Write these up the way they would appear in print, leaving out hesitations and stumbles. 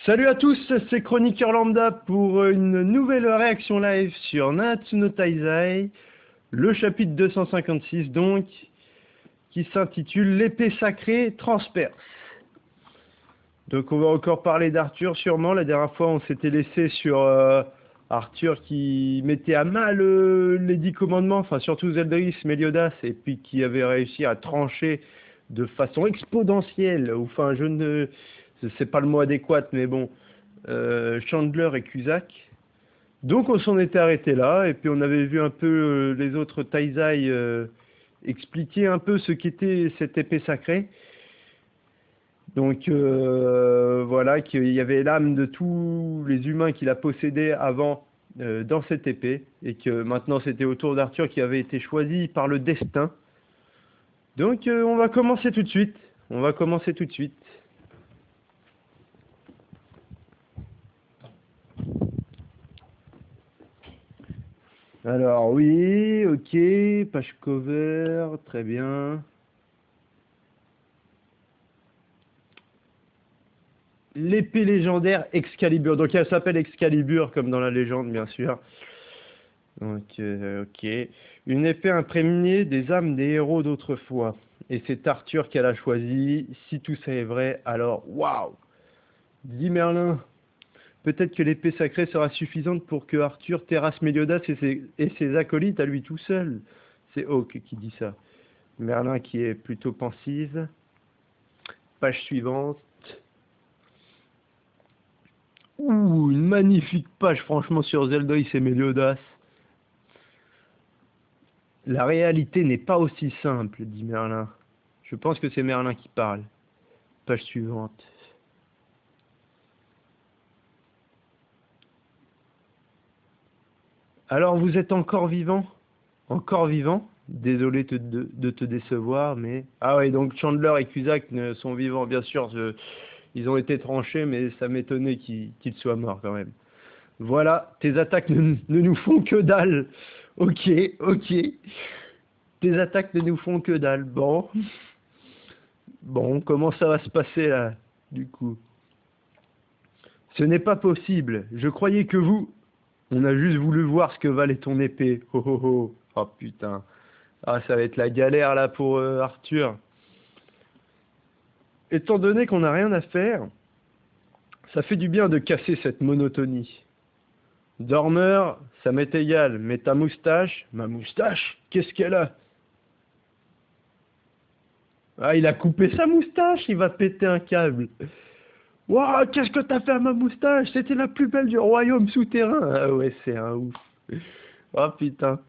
Salut à tous, c'est Chroniqueur Lambda pour une nouvelle réaction live sur Nanatsu no Taizai, le chapitre 256 donc, qui s'intitule L'épée sacrée transperce. Donc on va encore parler d'Arthur sûrement. La dernière fois on s'était laissé sur Arthur qui mettait à mal les 10 commandements, enfin surtout Zeldris, Meliodas, et puis qui avait réussi à trancher de façon exponentielle, enfin c'est pas le mot adéquat, mais bon, Chandler et Cusack. Donc on s'en était arrêté là, et puis on avait vu un peu les autres Taizai expliquer un peu ce qu'était cette épée sacrée. Donc voilà, qu'il y avait l'âme de tous les humains qu'il a possédés avant dans cette épée, et que maintenant c'était au tour d'Arthur qui avait été choisi par le destin. Donc on va commencer tout de suite. Alors oui, ok, page cover, très bien. L'épée légendaire Excalibur. Donc elle s'appelle Excalibur comme dans la légende bien sûr. Donc ok. Une épée imprégnée des âmes des héros d'autrefois. Et c'est Arthur qu'elle a choisi. Si tout ça est vrai, alors waouh! Dit Merlin. Peut-être que l'épée sacrée sera suffisante pour que Arthur terrasse Méliodas et ses acolytes à lui tout seul. C'est Hawke qui dit ça. Merlin qui est plutôt pensive. Page suivante. Ouh, une magnifique page franchement sur Zeldris et Méliodas. La réalité n'est pas aussi simple, dit Merlin. Je pense que c'est Merlin qui parle. Page suivante. Alors vous êtes encore vivant? Encore vivant? Désolé de te décevoir, mais... Ah oui, donc Chandler et Cusack sont vivants, bien sûr. Ils ont été tranchés, mais ça m'étonnait qu'ils soient morts quand même. Voilà, tes attaques ne nous font que dalle. Ok. Tes attaques ne nous font que dalle. Bon, comment ça va se passer là, du coup? Ce n'est pas possible. Je croyais que vous... On a juste voulu voir ce que valait ton épée. Oh oh oh. Oh putain. Ah, ça va être la galère là pour Arthur. Étant donné qu'on n'a rien à faire, ça fait du bien de casser cette monotonie. Dormeur, ça m'est égal, mais ta moustache... Ma moustache? Qu'est-ce qu'elle a? Ah, il a coupé sa moustache, il va péter un câble. Waouh, qu'est-ce que t'as fait à ma moustache? C'était la plus belle du royaume souterrain. Ah ouais, c'est un ouf. Oh putain.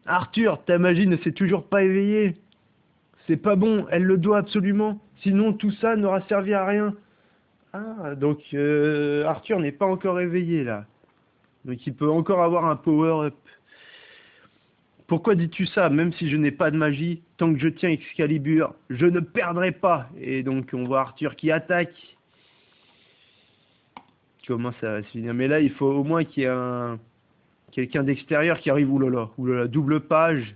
Arthur, ta magie ne s'est toujours pas éveillée. C'est pas bon, elle le doit absolument. Sinon, tout ça n'aura servi à rien. Ah, donc Arthur n'est pas encore éveillé là. Donc il peut encore avoir un power-up. Pourquoi dis-tu ça? Même si je n'ai pas de magie, tant que je tiens Excalibur, je ne perdrai pas. Et donc on voit Arthur qui attaque. Comment ça va se finir? Mais là, il faut au moins qu'il y ait quelqu'un d'extérieur qui arrive. Oulala, double page.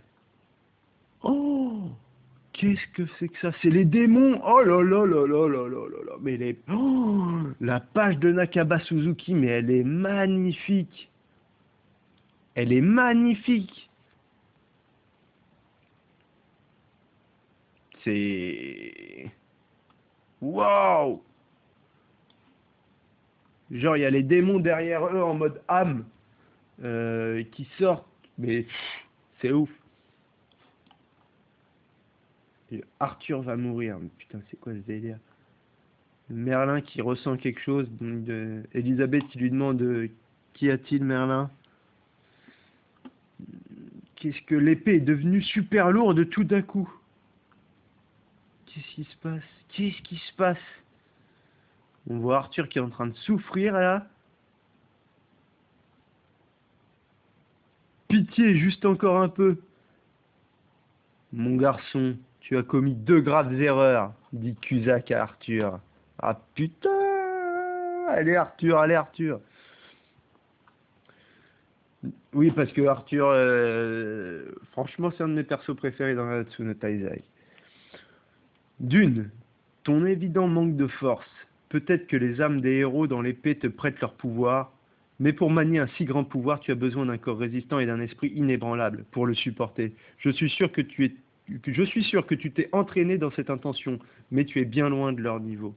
Oh! Qu'est-ce que c'est que ça? C'est les démons! Oh là là là là là là là là! Mais la page de Nakaba Suzuki, mais elle est magnifique! Elle est magnifique! C'est... Waouh! Genre, il y a les démons derrière eux en mode âme qui sortent, mais c'est ouf! Et Arthur va mourir, mais putain, c'est quoi ce délire? Merlin qui ressent quelque chose, donc Elisabeth qui lui demande qu'y a-t-il, Merlin? Qu'est-ce que l'épée est devenue super lourde tout d'un coup? Qu'est-ce qui se passe? Qu'est-ce qui se passe? On voit Arthur qui est en train de souffrir là. Pitié, juste encore un peu. Mon garçon, tu as commis 2 graves erreurs, dit Cusack à Arthur. Ah putain! Allez Arthur, allez Arthur! Oui, parce que Arthur, franchement, c'est un de mes persos préférés dans Nanatsu no Taizai. D'une, ton évident manque de force Peut-être que les âmes des héros dans l'épée te prêtent leur pouvoir, mais pour manier un si grand pouvoir, tu as besoin d'un corps résistant et d'un esprit inébranlable pour le supporter. Je suis sûr que tu t'es entraîné dans cette intention, mais tu es bien loin de leur niveau.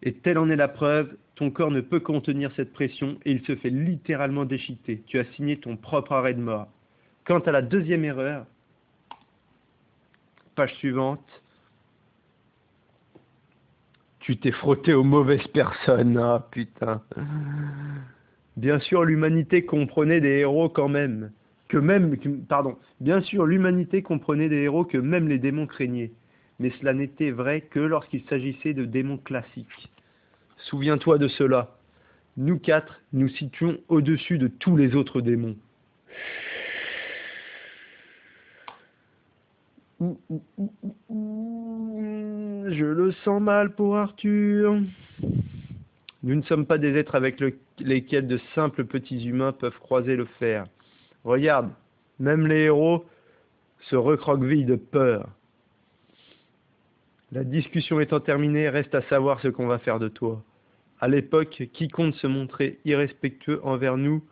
Et telle en est la preuve, ton corps ne peut contenir cette pression et il se fait littéralement déchiqueter. Tu as signé ton propre arrêt de mort. Quant à la deuxième erreur, page suivante, tu t'es frotté aux mauvaises personnes. Ah putain. Bien sûr, l'humanité comprenait des héros quand même. Bien sûr, l'humanité comprenait des héros que même les démons craignaient. Mais cela n'était vrai que lorsqu'il s'agissait de démons classiques. Souviens-toi de cela. Nous quatre, nous situons au-dessus de tous les autres démons. Je le sens mal pour Arthur. Nous ne sommes pas des êtres avec lesquels de simples petits humains peuvent croiser le fer. Regarde, même les héros se recroquevillent de peur. La discussion étant terminée, reste à savoir ce qu'on va faire de toi. À l'époque, quiconque se montrait irrespectueux envers nous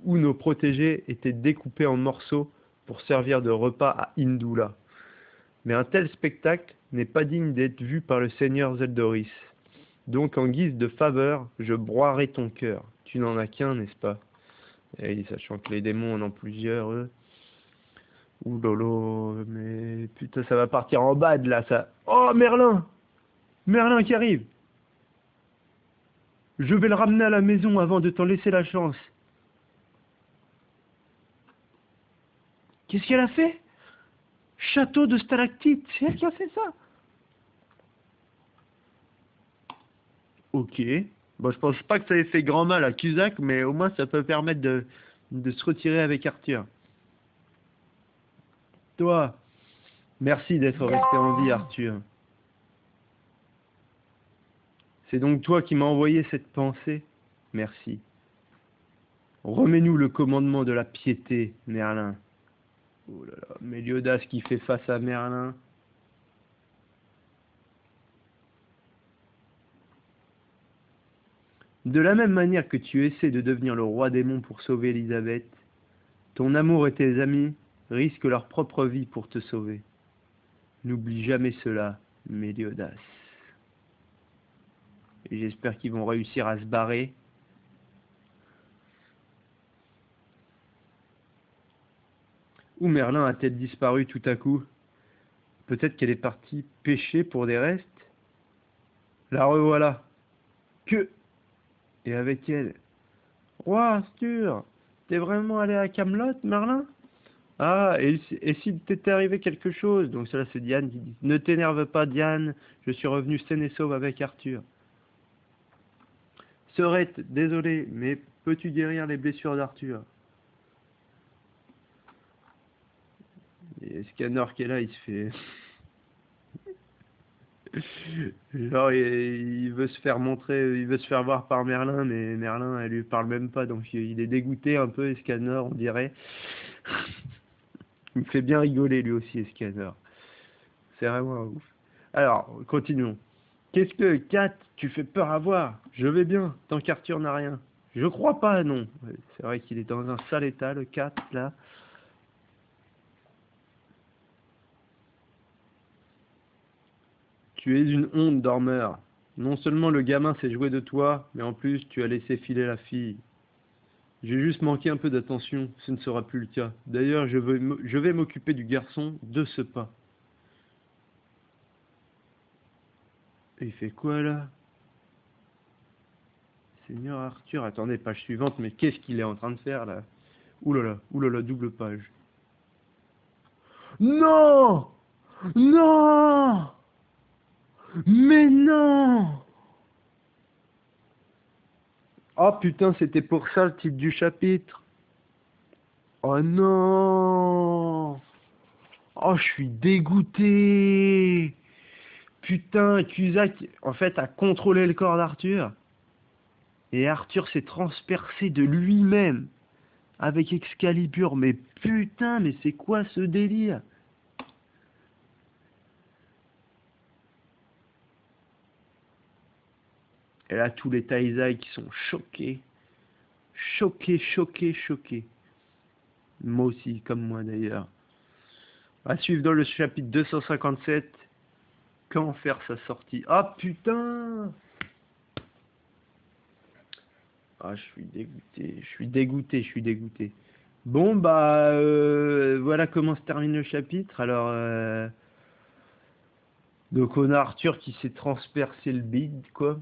ou nos protégés était découpé en morceaux pour servir de repas à Indula. Mais un tel spectacle n'est pas digne d'être vu par le seigneur Zeldoris. Donc en guise de faveur, je broierai ton cœur. Tu n'en as qu'un, n'est-ce pas? Et sachant que les démons en ont plusieurs, eux. Ouh lolo, mais putain, ça va partir en bad là, ça. Oh Merlin! Merlin qui arrive! Je vais le ramener à la maison avant de t'en laisser la chance. Qu'est-ce qu'elle a fait? Château de stalactite, c'est elle qui a fait ça? Ok. Bon, je pense pas que ça ait fait grand mal à Cusack, mais au moins ça peut permettre de se retirer avec Arthur. Toi, merci d'être resté en vie, Arthur. C'est donc toi qui m'as envoyé cette pensée? Merci. Remets-nous le commandement de la piété, Merlin. Oh là là, Méliodas qui fait face à Merlin. De la même manière que tu essaies de devenir le roi démon pour sauver Elisabeth, ton amour et tes amis risquent leur propre vie pour te sauver. N'oublie jamais cela, Méliodas. Et j'espère qu'ils vont réussir à se barrer. Où Merlin a-t-elle disparu tout à coup? Peut-être qu'elle est partie pêcher pour des restes? La revoilà. Que... Et avec elle... Roi Arthur, t'es vraiment allé à Camelot, Merlin? Ah, et s'il t'était arrivé quelque chose? Donc cela c'est Diane qui dit, ne t'énerve pas Diane, je suis revenu sain et sauve avec Arthur. Serette, désolé, mais peux-tu guérir les blessures d'Arthur? Et Scanner qui est là, il se fait... Genre, il veut se faire montrer, il veut se faire voir par Merlin, mais Merlin, elle lui parle même pas, donc il est dégoûté un peu, Scanner, on dirait. Il me fait bien rigoler lui aussi, Scanner. C'est vraiment un ouf. Alors, continuons. Qu'est-ce que, Kat, tu fais peur à voir? Je vais bien, tant qu'Arthur n'a rien. Je crois pas, non. C'est vrai qu'il est dans un sale état, le Kat, là. Tu es une honte, dormeur. Non seulement le gamin s'est joué de toi, mais en plus tu as laissé filer la fille. J'ai juste manqué un peu d'attention, ce ne sera plus le cas. D'ailleurs, je vais m'occuper du garçon de ce pas. Et il fait quoi là? Seigneur Arthur, attendez, page suivante, mais qu'est-ce qu'il est en train de faire là? Ouh là là, double page. Non! Non! Mais non! Oh putain, c'était pour ça le titre du chapitre. Oh non! Oh, je suis dégoûté! Putain, Cusack, en fait, a contrôlé le corps d'Arthur. Et Arthur s'est transpercé de lui-même avec Excalibur. Mais putain, mais c'est quoi ce délire? Et là, tous les Taizai qui sont choqués. Choqués. Moi aussi, comme moi d'ailleurs. À suivre dans le chapitre 257. Quand faire sa sortie? Ah putain! Ah, je suis dégoûté. Bon, bah, voilà comment se termine le chapitre. Alors, donc on a Arthur qui s'est transpercé le bide, quoi.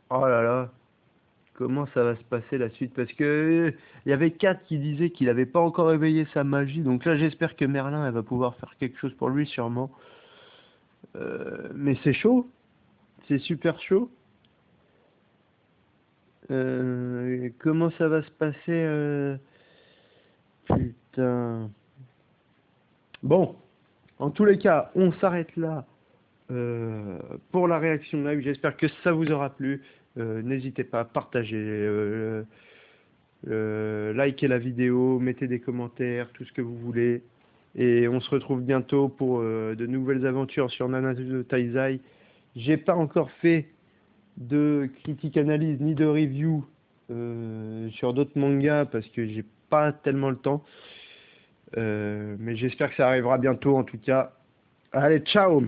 Oh là là, comment ça va se passer la suite? Parce que il y avait Kat qui disait qu'il n'avait pas encore éveillé sa magie. Donc là, j'espère que Merlin, elle va pouvoir faire quelque chose pour lui, sûrement. Mais c'est chaud, c'est super chaud. Comment ça va se passer? Putain. Bon, en tous les cas, on s'arrête là pour la réaction live. J'espère que ça vous aura plu. N'hésitez pas à partager, likez la vidéo, mettez des commentaires, tout ce que vous voulez. Et on se retrouve bientôt pour de nouvelles aventures sur Nanatsu Taizai. J'ai pas encore fait de critique analyse ni de review sur d'autres mangas parce que j'ai pas tellement le temps. Mais j'espère que ça arrivera bientôt en tout cas. Allez, ciao!